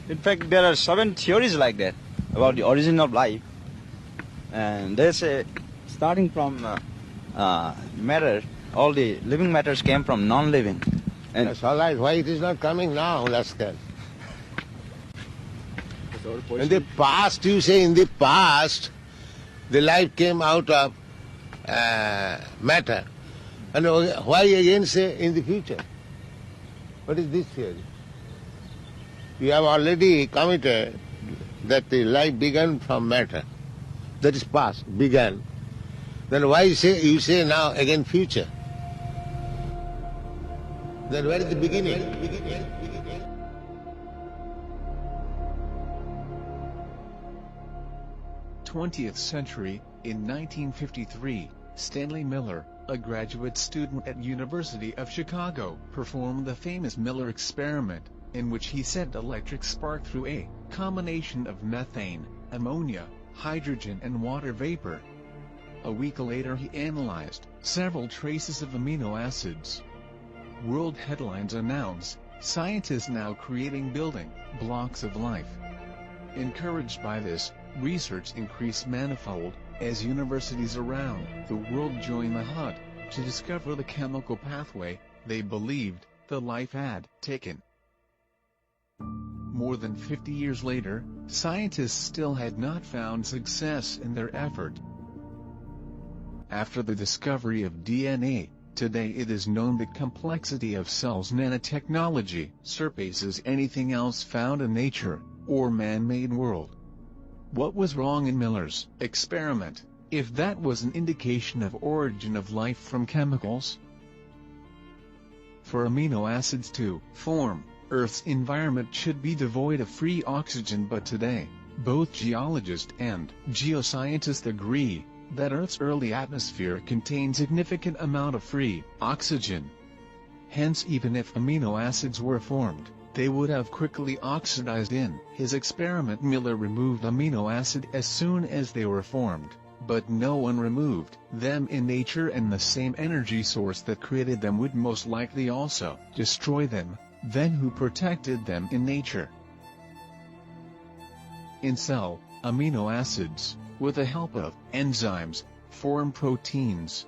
In fact, there are 7 theories like that about the origin of life. And they say, starting from matter, all the living matters came from non-living. And that's all right. Why it is not coming now, Lascar? In the past, you say in the past, the life came out of matter. And why again say in the future? What is this theory? You have already committed that the life began from matter. That is past, began. Then why you say now again future? Then where is the beginning? 20th century, in 1953, Stanley Miller, a graduate student at University of Chicago, performed the famous Miller experiment, in which he sent electric spark through a combination of methane, ammonia, hydrogen and water vapor. A week later he analyzed several traces of amino acids. World headlines announce, scientists now creating building blocks of life. Encouraged by this, research increased manifold, as universities around the world joined the hunt to discover the chemical pathway they believed the life had taken. More than 50 years later, scientists still had not found success in their effort. After the discovery of DNA, today it is known the complexity of cells nanotechnology surpasses anything else found in nature or man-made world. What was wrong in Miller's experiment, if that was an indication of origin of life from chemicals? For amino acids to form, Earth's environment should be devoid of free oxygen, but today, both geologists and geoscientists agree that Earth's early atmosphere contained significant amount of free oxygen. Hence, even if amino acids were formed, they would have quickly oxidized. In his experiment, Miller removed amino acid as soon as they were formed, but no one removed them in nature, and the same energy source that created them would most likely also destroy them. Then who protected them in nature? In cell, amino acids, with the help of enzymes, form proteins.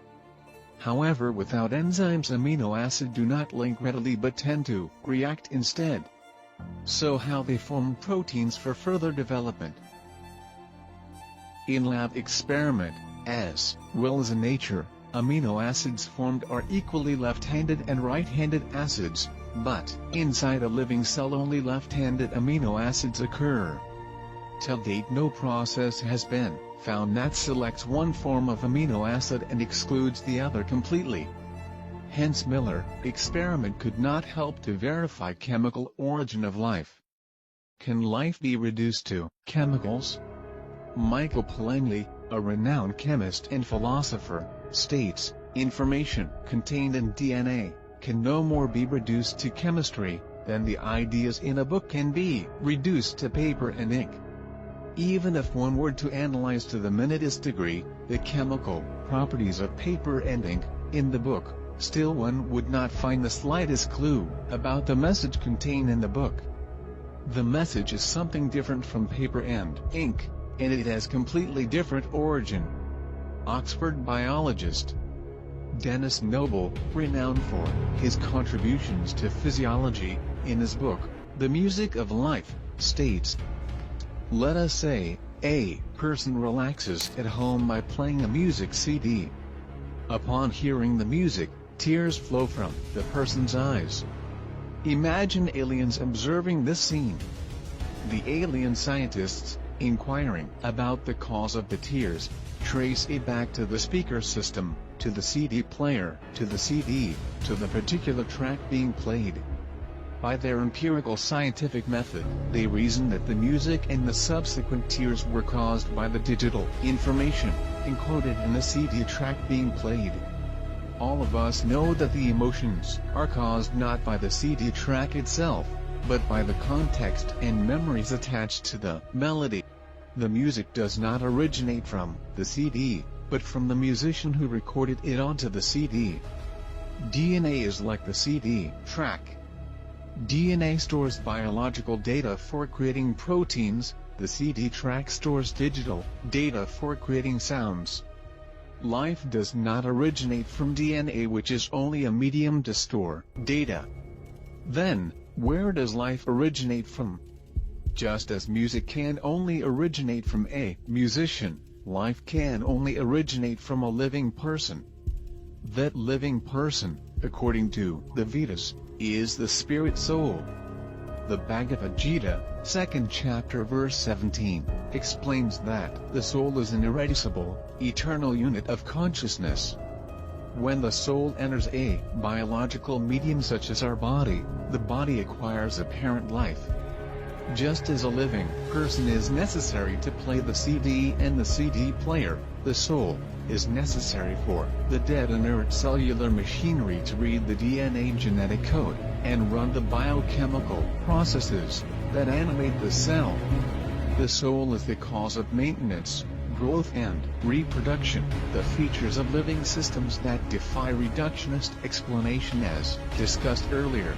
However, without enzymes, amino acids do not link readily but tend to react instead. So how they form proteins for further development? In lab experiment, as well as in nature, amino acids formed are equally left-handed and right-handed acids, but inside a living cell only left-handed amino acids occur. Till date, no process has been found that selects one form of amino acid and excludes the other completely. Hence, Miller experiment could not help to verify chemical origin of life. Can life be reduced to chemicals? Michael Langley, a renowned chemist and philosopher, states, information contained in DNA can no more be reduced to chemistry than the ideas in a book can be reduced to paper and ink. Even if one were to analyze to the minutest degree the chemical properties of paper and ink in the book, still one would not find the slightest clue about the message contained in the book. The message is something different from paper and ink, and it has completely different origin. Oxford biologist Denis Noble, renowned for his contributions to physiology, in his book, The Music of Life, states, let us say, a person relaxes at home by playing a music CD. Upon hearing the music, tears flow from the person's eyes. Imagine aliens observing this scene. The alien scientists, inquiring about the cause of the tears, trace it back to the speaker system, to the CD player, to the CD, to the particular track being played. By their empirical scientific method, they reason that the music and the subsequent tears were caused by the digital information encoded in the CD track being played. All of us know that the emotions are caused not by the CD track itself, but by the context and memories attached to the melody. The music does not originate from the CD, but from the musician who recorded it onto the CD. DNA is like the CD track. DNA stores biological data for creating proteins, the CD track stores digital data for creating sounds. Life does not originate from DNA, which is only a medium to store data. Then, where does life originate from? Just as music can only originate from a musician, life can only originate from a living person. That living person, according to the Vedas, is the spirit soul. The Bhagavad Gita, 2nd chapter verse 17, explains that the soul is an irreducible, eternal unit of consciousness. When the soul enters a biological medium such as our body, the body acquires apparent life. Just as a living person is necessary to play the CD and the CD player, the soul is necessary for the dead inert cellular machinery to read the DNA genetic code and run the biochemical processes that animate the cell. The soul is the cause of maintenance, growth and reproduction, the features of living systems that defy reductionist explanation as discussed earlier.